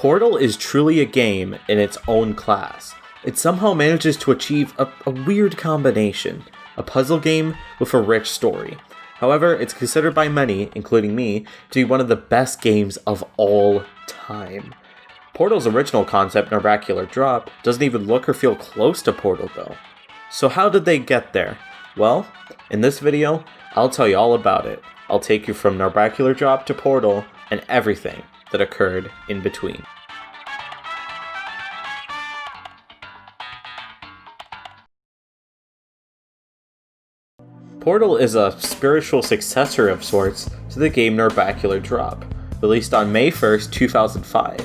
Portal is truly a game in its own class. It somehow manages to achieve a weird combination, a puzzle game with a rich story. However, it's considered by many, including me, to be one of the best games of all time. Portal's original concept, Narbacular Drop, doesn't even look or feel close to Portal though. So how did they get there? Well, in this video, I'll tell you all about it. I'll take you from Narbacular Drop to Portal and everything that occurred in between. Portal is a spiritual successor of sorts to the game Narbacular Drop, released on May 1st, 2005.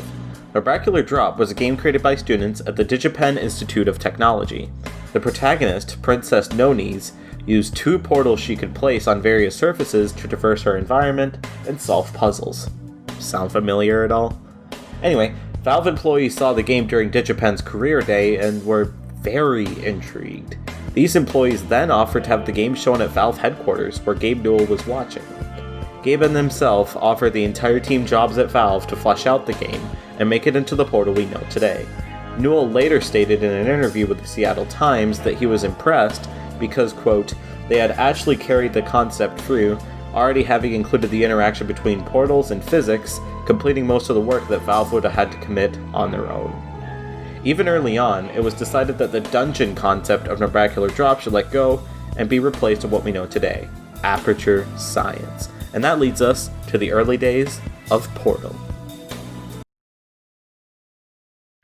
Narbacular Drop was a game created by students at the DigiPen Institute of Technology. The protagonist, Princess No-Knees, used 2 portals she could place on various surfaces to traverse her environment and solve puzzles. Sound familiar at all? Anyway, Valve employees saw the game during DigiPen's career day and were very intrigued. These employees then offered to have the game shown at Valve headquarters, where Gabe Newell was watching. Gabe and himself offered the entire team jobs at Valve to flesh out the game and make it into the Portal we know today. Newell later stated in an interview with the Seattle Times that he was impressed because, quote, they had actually carried the concept through, already having included the interaction between portals and physics, completing most of the work that Valve would have had to commit on their own. Even early on, it was decided that the dungeon concept of Narbacular Drop should let go and be replaced with what we know today, aperture science. And that leads us to the early days of Portal.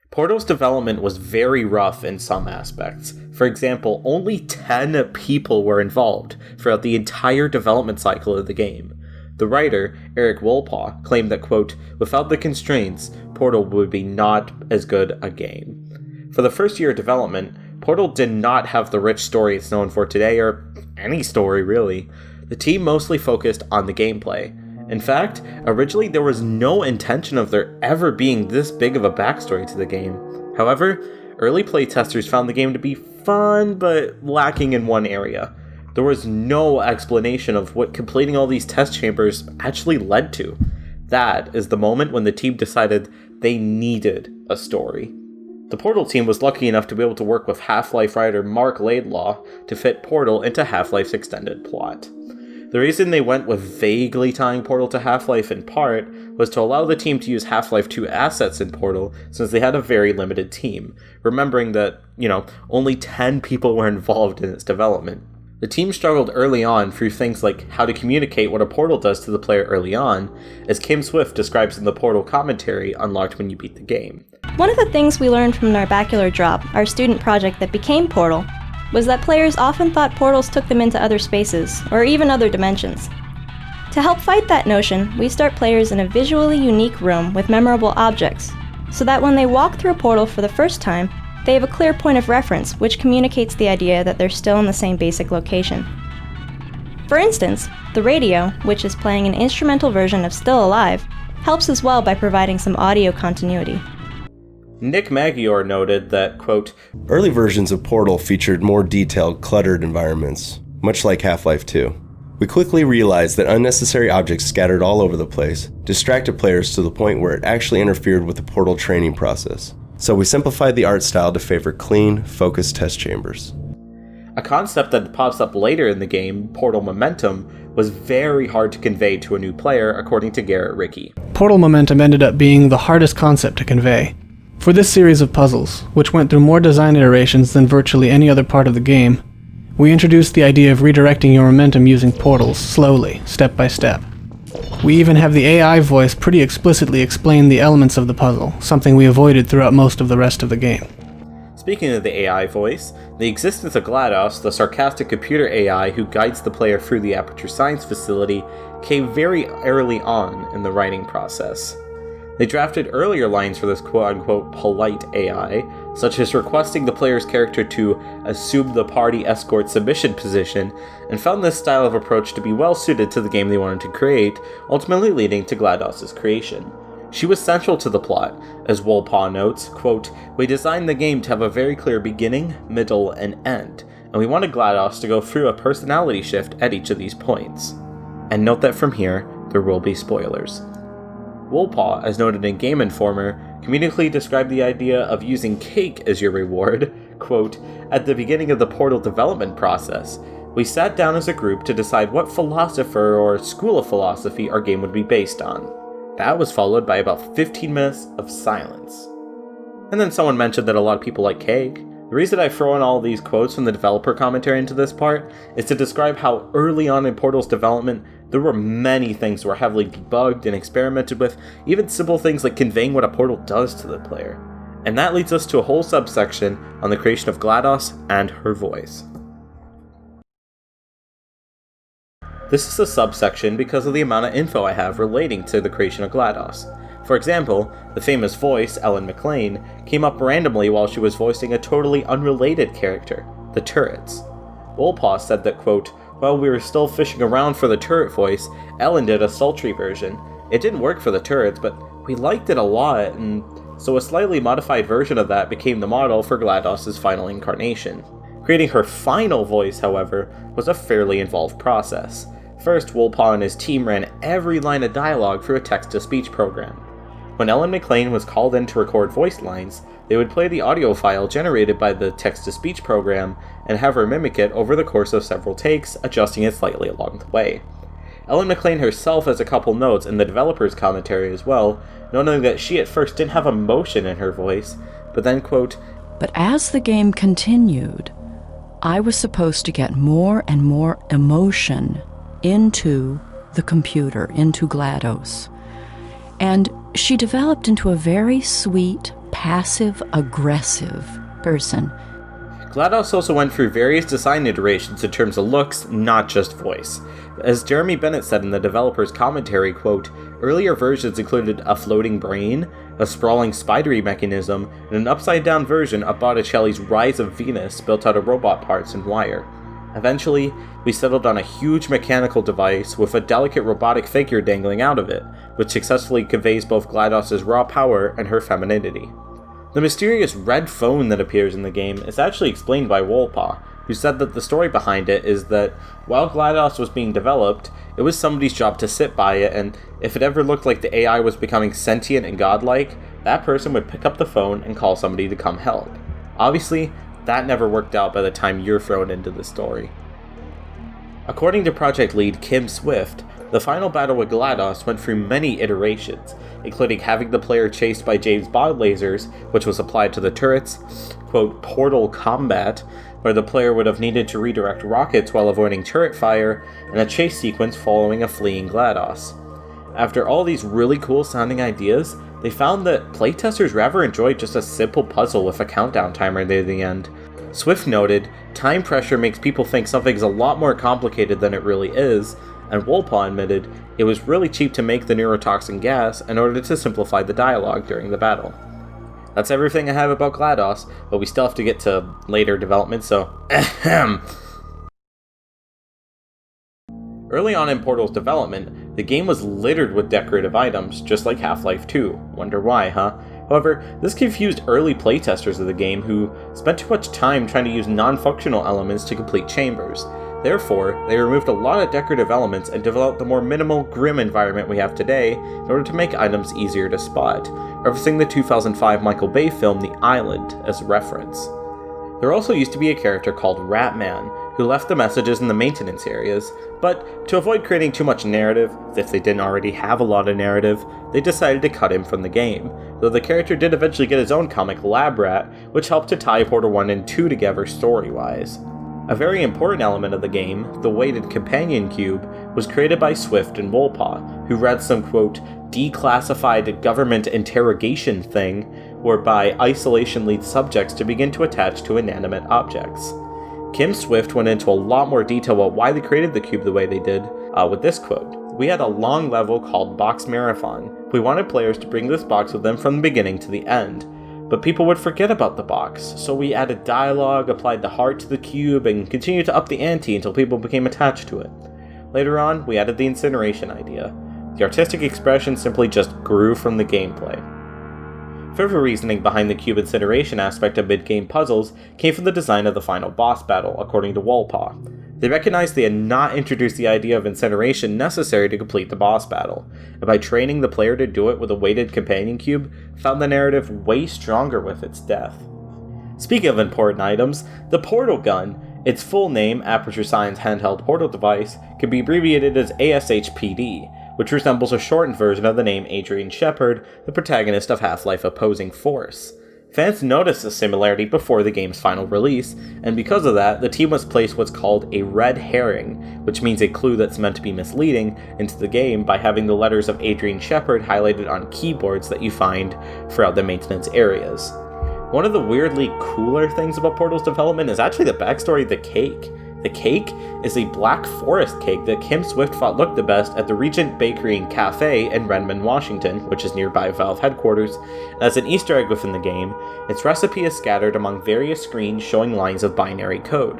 Portal's development was very rough in some aspects. For example, only 10 people were involved throughout the entire development cycle of the game. The writer, Eric Wolpaw, claimed that, quote, without the constraints, Portal would be not as good a game. For the first year of development, Portal did not have the rich story it's known for today, or any story really. The team mostly focused on the gameplay. In fact, originally there was no intention of there ever being this big of a backstory to the game. However, early playtesters found the game to be fun, but lacking in one area. There was no explanation of what completing all these test chambers actually led to. That is the moment when the team decided they needed a story. The Portal team was lucky enough to be able to work with Half-Life writer Mark Laidlaw to fit Portal into Half-Life's extended plot. The reason they went with vaguely tying Portal to Half-Life in part was to allow the team to use Half-Life 2 assets in Portal since they had a very limited team, remembering that, only 10 people were involved in its development. The team struggled early on through things like how to communicate what a portal does to the player early on, as Kim Swift describes in the Portal commentary unlocked when you beat the game. One of the things we learned from Narbacular Drop, our student project that became Portal, was that players often thought portals took them into other spaces, or even other dimensions. To help fight that notion, we start players in a visually unique room with memorable objects, so that when they walk through a portal for the first time, they have a clear point of reference, which communicates the idea that they're still in the same basic location. For instance, the radio, which is playing an instrumental version of Still Alive, helps as well by providing some audio continuity. Nick Magyar noted that, quote, early versions of Portal featured more detailed, cluttered environments, much like Half-Life 2. We quickly realized that unnecessary objects scattered all over the place distracted players to the point where it actually interfered with the Portal training process. So we simplified the art style to favor clean, focused test chambers. A concept that pops up later in the game, Portal Momentum, was very hard to convey to a new player, according to Garrett Rickey. Portal Momentum ended up being the hardest concept to convey. For this series of puzzles, which went through more design iterations than virtually any other part of the game, we introduced the idea of redirecting your momentum using portals, slowly, step by step. We even have the AI voice pretty explicitly explain the elements of the puzzle, something we avoided throughout most of the rest of the game. Speaking of the AI voice, the existence of GLaDOS, the sarcastic computer AI who guides the player through the Aperture Science facility, came very early on in the writing process. They drafted earlier lines for this quote-unquote polite AI, such as requesting the player's character to assume the party escort submission position, and found this style of approach to be well suited to the game they wanted to create, ultimately leading to GLaDOS' creation. She was central to the plot, as Wolpaw notes, quote, we designed the game to have a very clear beginning, middle, and end, and we wanted GLaDOS to go through a personality shift at each of these points. And note that from here, there will be spoilers. Woolpaw, as noted in Game Informer, comedically described the idea of using cake as your reward. Quote, "At the beginning of the Portal development process, we sat down as a group to decide what philosopher or school of philosophy our game would be based on. That was followed by about 15 minutes of silence." And then someone mentioned that a lot of people like cake. The reason I throw in all these quotes from the developer commentary into this part is to describe how early on in Portal's development, there were many things that were heavily debugged and experimented with, even simple things like conveying what a portal does to the player. And that leads us to a whole subsection on the creation of GLaDOS and her voice. This is a subsection because of the amount of info I have relating to the creation of GLaDOS. For example, the famous voice, Ellen McLean, came up randomly while she was voicing a totally unrelated character, the Turrets. Woolpaw said that, quote, "While we were still fishing around for the Turret voice, Ellen did a sultry version. It didn't work for the Turrets, but we liked it a lot, and so a slightly modified version of that became the model for GLaDOS' final incarnation." Creating her final voice, however, was a fairly involved process. First, Woolpaw and his team ran every line of dialogue through a text-to-speech program. When Ellen McLean was called in to record voice lines, they would play the audio file generated by the text-to-speech program and have her mimic it over the course of several takes, adjusting it slightly along the way. Ellen McLean herself has a couple notes in the developer's commentary as well, noting that she at first didn't have emotion in her voice, but then, quote, "But as the game continued, I was supposed to get more and more emotion into the computer, into GLaDOS. And she developed into a very sweet, passive-aggressive person." GLaDOS also went through various design iterations in terms of looks, not just voice. As Jeremy Bennett said in the developer's commentary, quote, "Earlier versions included a floating brain, a sprawling spidery mechanism, and an upside-down version of Botticelli's Rise of Venus built out of robot parts and wire. Eventually, we settled on a huge mechanical device with a delicate robotic figure dangling out of it, which successfully conveys both GLaDOS' raw power and her femininity." The mysterious red phone that appears in the game is actually explained by Woolpaw, who said that the story behind it is that while GLaDOS was being developed, it was somebody's job to sit by it, and if it ever looked like the AI was becoming sentient and godlike, that person would pick up the phone and call somebody to come help. Obviously, that never worked out by the time you're thrown into the story. According to project lead Kim Swift, the final battle with GLaDOS went through many iterations, including having the player chased by James Bond lasers, which was applied to the turrets, quote, "portal combat," where the player would have needed to redirect rockets while avoiding turret fire, and a chase sequence following a fleeing GLaDOS. After all these really cool sounding ideas, they found that playtesters rather enjoyed just a simple puzzle with a countdown timer near the end. Swift noted, "Time pressure makes people think something's a lot more complicated than it really is," and Woolpaw admitted, "It was really cheap to make the neurotoxin gas in order to simplify the dialogue during the battle." That's everything I have about GLaDOS, but we still have to get to later development, so ahem. Early on in Portal's development, the game was littered with decorative items, just like Half-Life 2. Wonder why, huh? However, this confused early playtesters of the game who spent too much time trying to use non-functional elements to complete chambers. Therefore, they removed a lot of decorative elements and developed the more minimal, grim environment we have today in order to make items easier to spot, referencing the 2005 Michael Bay film The Island as a reference. There also used to be a character called Ratman, who left the messages in the maintenance areas, but to avoid creating too much narrative, as if they didn't already have a lot of narrative, they decided to cut him from the game, though the character did eventually get his own comic, Lab Rat, which helped to tie Portal 1 and 2 together story-wise. A very important element of the game, the weighted companion cube, was created by Swift and Woolpaw, who read some, quote, declassified government interrogation thing, whereby isolation leads subjects to begin to attach to inanimate objects. Kim Swift went into a lot more detail about why they created the cube the way they did, with this quote. "We had a long level called Box Marathon. We wanted players to bring this box with them from the beginning to the end. But people would forget about the box, so we added dialogue, applied the heart to the cube, and continued to up the ante until people became attached to it. Later on, we added the incineration idea. The artistic expression simply just grew from the gameplay." Further reasoning behind the cube incineration aspect of mid-game puzzles came from the design of the final boss battle, according to Woolpaw. They recognized they had not introduced the idea of incineration necessary to complete the boss battle, and by training the player to do it with a weighted companion cube, found the narrative way stronger with its death. Speaking of important items, the portal gun, its full name, Aperture Science Handheld Portal Device, can be abbreviated as ASHPD, which resembles a shortened version of the name Adrian Shepard, the protagonist of Half-Life Opposing Force. Fans noticed the similarity before the game's final release, and because of that, the team was placed what's called a red herring, which means a clue that's meant to be misleading, into the game by having the letters of Adrian Shepard highlighted on keyboards that you find throughout the maintenance areas. One of the weirdly cooler things about Portal's development is actually the backstory of the cake. The cake is a Black Forest cake that Kim Swift thought looked the best at the Regent Bakery and Cafe in Redmond, Washington, which is nearby Valve headquarters. As an Easter egg within the game, its recipe is scattered among various screens showing lines of binary code.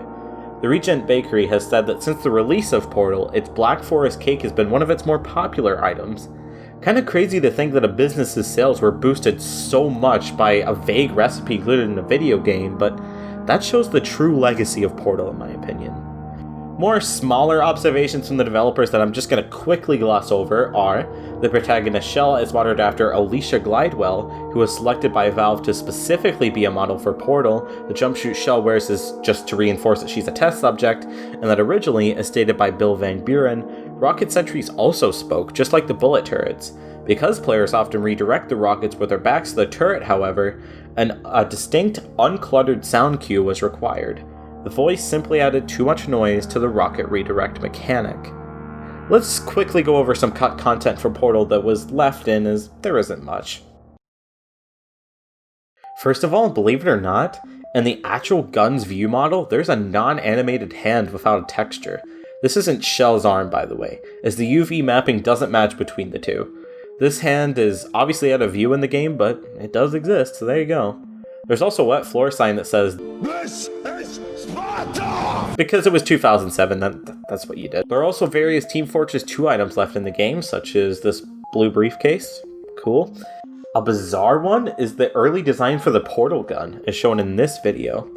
The Regent Bakery has said that since the release of Portal, its Black Forest cake has been one of its more popular items. Kinda crazy to think that a business's sales were boosted so much by a vague recipe included in a video game, but that shows the true legacy of Portal in my opinion. More smaller observations from the developers that I'm just going to quickly gloss over are, the protagonist Shell is modeled after Alicia Glidewell, who was selected by Valve to specifically be a model for Portal. The jumpsuit Shell wears is just to reinforce that she's a test subject, and that originally, as stated by Bill Van Buren, rocket sentries also spoke, just like the bullet turrets. Because players often redirect the rockets with their backs to the turret, however, a distinct, uncluttered sound cue was required. The voice simply added too much noise to the rocket redirect mechanic. Let's quickly go over some cut content from Portal that was left in, as there isn't much. First of all, believe it or not, in the actual gun's view model, there's a non-animated hand without a texture. This isn't Shell's arm, by the way, as the UV mapping doesn't match between the two. This hand is obviously out of view in the game, but it does exist, so there you go. There's also a wet floor sign that says, "This is Sparta!" Because it was 2007, that's what you did. There are also various Team Fortress 2 items left in the game, such as this blue briefcase. Cool. A bizarre one is the early design for the Portal gun, as shown in this video.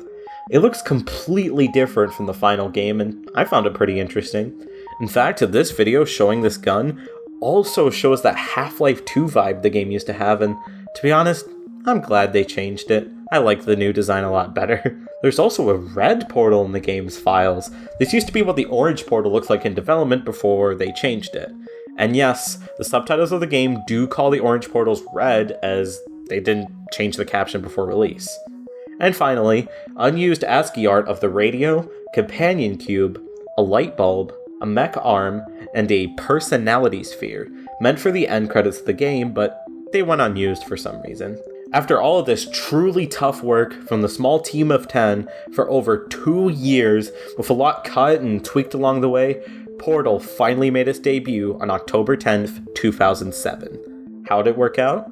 It looks completely different from the final game, and I found it pretty interesting. In fact, this video showing this gun also shows that Half-Life 2 vibe the game used to have, and to be honest, I'm glad they changed it. I like the new design a lot better. There's also a red portal in the game's files. This used to be what the orange portal looks like in development before they changed it. And yes, the subtitles of the game do call the orange portals red, as they didn't change the caption before release. And finally, unused ASCII art of the radio, companion cube, a light bulb, a mech arm, and a personality sphere, meant for the end credits of the game, but they went unused for some reason. After all of this truly tough work from the small team of 10 for over 2 years, with a lot cut and tweaked along the way, Portal finally made its debut on October 10th, 2007. How'd it work out?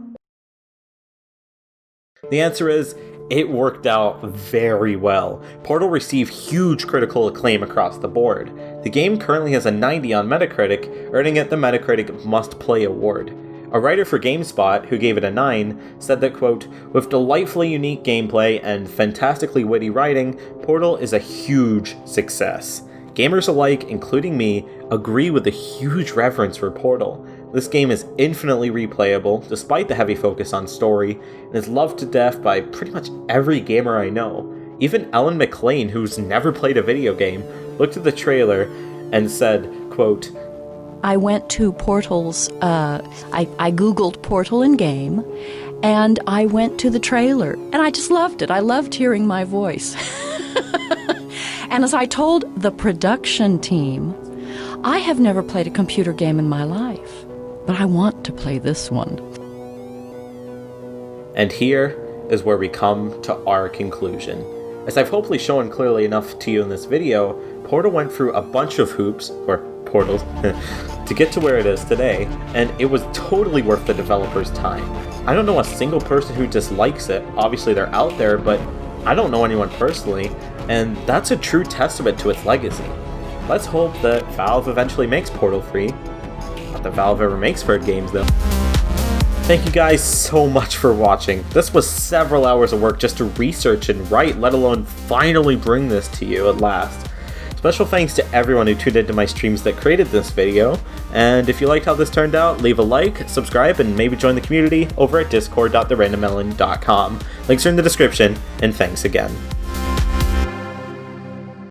The answer is, it worked out very well. Portal received huge critical acclaim across the board. The game currently has a 90 on Metacritic, earning it the Metacritic Must Play award. A writer for GameSpot, who gave it a 9, said that, quote, "With delightfully unique gameplay and fantastically witty writing, Portal is a huge success. Gamers alike, including me, agree with the huge reverence for Portal. This game is infinitely replayable, despite the heavy focus on story, and is loved to death by pretty much every gamer I know. Even Ellen McLean, who's never played a video game, looked at the trailer and said, quote, I went to Portal's, I Googled Portal in game, and I went to the trailer, and I just loved it. I loved hearing my voice. And as I told the production team, I have never played a computer game in my life, but I want to play this one. And here is where we come to our conclusion. As I've hopefully shown clearly enough to you in this video, Portal went through a bunch of hoops, or portals, to get to where it is today, and it was totally worth the developers' time. I don't know a single person who dislikes it. Obviously they're out there, but I don't know anyone personally, and that's a true testament to its legacy. Let's hope that Valve eventually makes Portal free. Not that Valve ever makes third games, though. Thank you guys so much for watching. This was several hours of work just to research and write, let alone finally bring this to you at last. Special thanks to everyone who tuned into my streams that created this video, and if you liked how this turned out, leave a like, subscribe, and maybe join the community over at discord.therandommelon.com. Links are in the description, and thanks again.